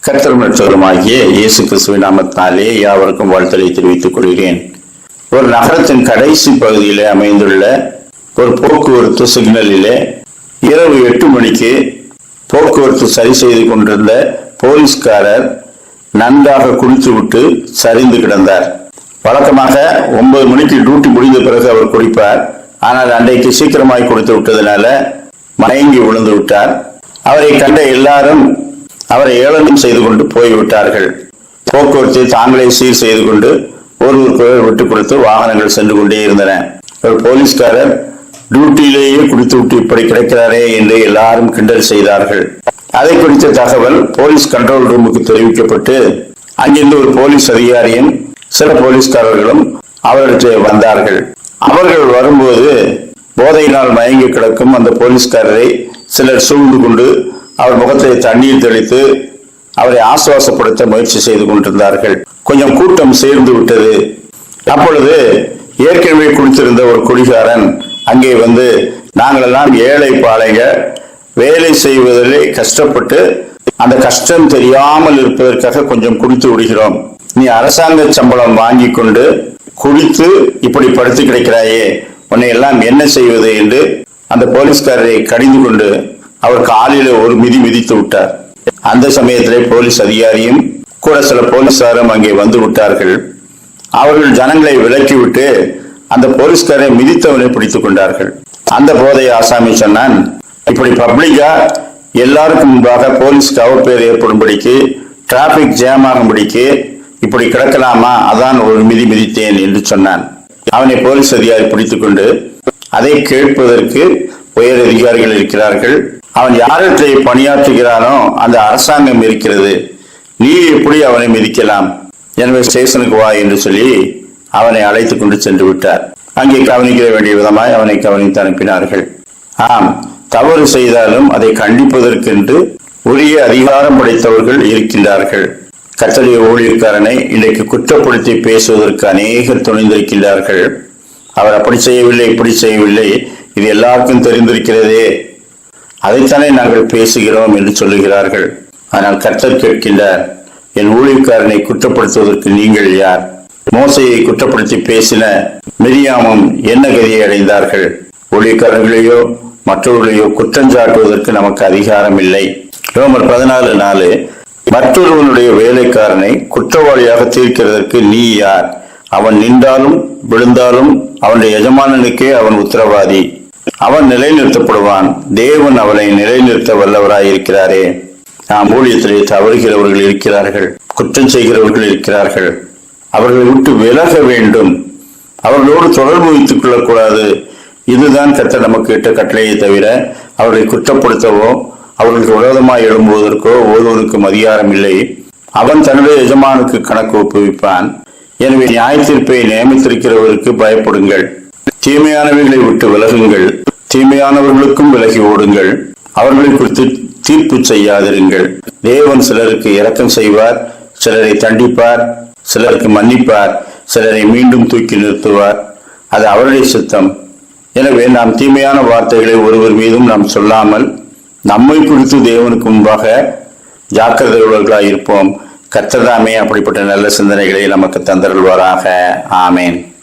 கர்த்தரும் இரட்சகருமாகிய இயேசு கிறிஸ்துவின் நாமத்தினாலே யாவருக்கும் வாழ்த்தலை தெரிவித்துக் கொள்கிறேன். ஒரு நகரத்தின் கடைசி பகுதியிலே அமைந்துள்ள ஒரு போக்குவரத்து சிக்னலிலே இரவு 8 மணிக்கு போக்குவரத்து சரி செய்து கொண்டிருந்த போலீஸ்காரர் நன்றாக குடித்துவிட்டு சரிந்து கிடந்தார். வழக்கமாக 9 மணிக்கு டியூட்டி முடிந்த பிறகு அவர் குடிப்பார். ஆனால் அன்றைக்கு சீக்கிரமாய் குடித்து விட்டதனால மயங்கி விழுந்து விட்டார். அவரை கண்ட எல்லாரும் அவரை ஏளனம் செய்து கொண்டு போய்விட்டார்கள். போக்குவரத்தை தாங்களே சீர் செய்து கொண்டு ஒருவருக்கு விட்டுக் கொடுத்து வாகனங்கள் சென்று கொண்டே இருந்தன. ஒரு போலீஸ்காரர் டியூட்டியிலேயே குடித்து விட்டு இப்படி கிடைக்கிறாரே என்று எல்லாரும் கிண்டல் செய்தார்கள். அதை குறித்த தகவல் போலீஸ் கண்ட்ரோல் ரூமுக்கு தெரிவிக்கப்பட்டு அங்கிருந்து ஒரு போலீஸ் அதிகாரியும் சில போலீஸ்காரர்களும் அவர்களிடம் வந்தார்கள். அவர்கள் வரும்போது போதையினால் மயங்கி கிடக்கும் அந்த போலீஸ்காரரை சிலர் சூழ்ந்து கொண்டு அவர் முகத்தை தண்ணீர் தெளித்து அவரை ஆசுவாசப்படுத்த முயற்சி செய்து கொண்டிருந்தார்கள். கொஞ்சம் கூட்டம் சேர்ந்து விட்டது. அப்பொழுது ஏற்கனவே குடித்திருந்த ஒரு குடிகாரன் அங்கே வந்து, நாங்களெல்லாம் ஏழை பாளைங்க, வேலை செய்வதிலே கஷ்டப்பட்டு அந்த கஷ்டம் தெரியாமல் இருப்பதற்காக கொஞ்சம் குடித்து விடுகிறோம். நீ அரசாங்க சம்பளம் வாங்கி கொண்டு குடித்து இப்படி படுத்து கிடைக்கிறாயே, உன்னை எல்லாம் என்ன செய்வது என்று அந்த போலீஸ்காரரை கடிந்து கொண்டு அவர் காலில ஒரு மிதி மிதித்து விட்டார். அந்த சமயத்திலே போலீஸ் அதிகாரியும் கூட சில போலீசாரும் அங்கே வந்து விட்டார்கள். அவர்கள் ஜனங்களை விலக்கிவிட்டு அந்த போலீஸ்காரை மிதித்தவனை பிடித்துக் கொண்டார்கள். அந்த போதை ஆசாமி சொன்னான், இப்படி பப்ளிக்கா எல்லாருக்கும் முன்பாக போலீஸ்க்கு அவப்பேர் ஏற்படும்படிக்கு, டிராபிக் ஜாம் ஆகும்படிக்கு இப்படி கிடக்கலாமா, அதான் ஒரு மிதி மிதித்தேன் என்று சொன்னான். அவனை போலீஸ் அதிகாரி பிடித்துக் கொண்டு, அதை கேட்பதற்கு உயர் அதிகாரிகள் இருக்கிறார்கள், அவன் யாரிடத்தை பணியாற்றுகிறானோ அந்த அரசாங்கம் இருக்கிறது, நீ எப்படி அவனை மிதிக்கலாம், எனவே ஸ்டேஷனுக்கு வா என்று சொல்லி அவனை அழைத்து கொண்டு சென்று விட்டார். அங்கே கவனிக்க வேண்டிய விதமாய் அவனை கவனித்து அனுப்பினார்கள். ஆம், தவறு செய்தாலும் அதை கண்டிப்பதற்கென்று உரிய அதிகாரம் படைத்தவர்கள் இருக்கின்றார்கள். கர்த்தருடைய ஊழியக்காரனை இன்றைக்கு குற்றப்படுத்தி பேசுவதற்கு அநேகர் துணிந்திருக்கின்றார்கள். அவர் அப்படி செய்யவில்லை, இப்படி செய்யவில்லை, இது எல்லாருக்கும் தெரிந்திருக்கிறதே, அதைத்தானே நாங்கள் பேசுகிறோம் என்று சொல்லுகிறார்கள். ஆனால் கர்த்தர் கேட்கின்றார், என் ஊழியக்காரனை குற்றப்படுத்துவதற்கு நீங்கள் யார்? மோசையை குற்றப்படுத்தி பேசின மிரியாமும் என்ன கதியை அடைந்தார்கள்? ஊழியக்காரர்களையோ மற்றவர்களையோ குற்றஞ்சாட்டுவதற்கு நமக்கு அதிகாரம் இல்லை. ரோமர் 14:4, மற்றொருவனுடைய வேலைக்காரனை குற்றவாளியாக தீர்க்கிறதற்கு நீ யார்? அவன் நின்றாலும் விழுந்தாலும் அவனுடைய எஜமானனுக்கே அவன் உத்தரவாதி, அவன் நிலைநிறுத்தப்படுவான், தேவன் அவனை நிலைநிறுத்த வல்லவராயிருக்கிறாரே. நாம் ஊழியத்திலே தவறுகிறவர்கள் இருக்கிறார்கள், குற்றம் செய்கிறவர்கள் இருக்கிறார்கள், அவர்களை விட்டு விலக வேண்டும், அவர்களோடு தொடர்பு வைத்துக் கொள்ளக்கூடாது. இதுதான் கர்த்தர் நமக்கு இட்ட கட்டளையை தவிர அவர்களை குற்றப்படுத்தவோ அவர்களுக்கு விரோதமாய் எழும்புவதற்கோ ஒருவருக்கும் அதிகாரம் இல்லை. அவன் தன்னுடைய எஜமானுக்கு கணக்கு ஒப்புவிப்பான். எனவே நியாயத்தீர்ப்பை நியமித்திருக்கிறவருக்கு பயப்படுங்கள், தீமையானவைகளை விட்டு விலகுங்கள், தீமையானவர்களுக்கும் விலகி ஓடுங்கள், அவர்களை குறித்து தீர்ப்பு செய்யாதிருங்கள். தேவன் சிலருக்கு இரக்கம் செய்வார், சிலரை தண்டிப்பார், சிலருக்கு மன்னிப்பார், சிலரை மீண்டும் தூக்கி நிறுத்துவார். அது அவருடைய சித்தம். எனவே நாம் தீமையான வார்த்தைகளை ஒருவர் மீதும் நாம் சொல்லாமல் நம்மை குறித்து தேவனுக்கு முன்பாக ஜாக்கிரதை உள்ளவர்களாக இருப்போம். கர்த்தர் தாமே அப்படிப்பட்ட நல்ல சிந்தனைகளை நமக்கு தந்தருள்வாராக. ஆமேன்.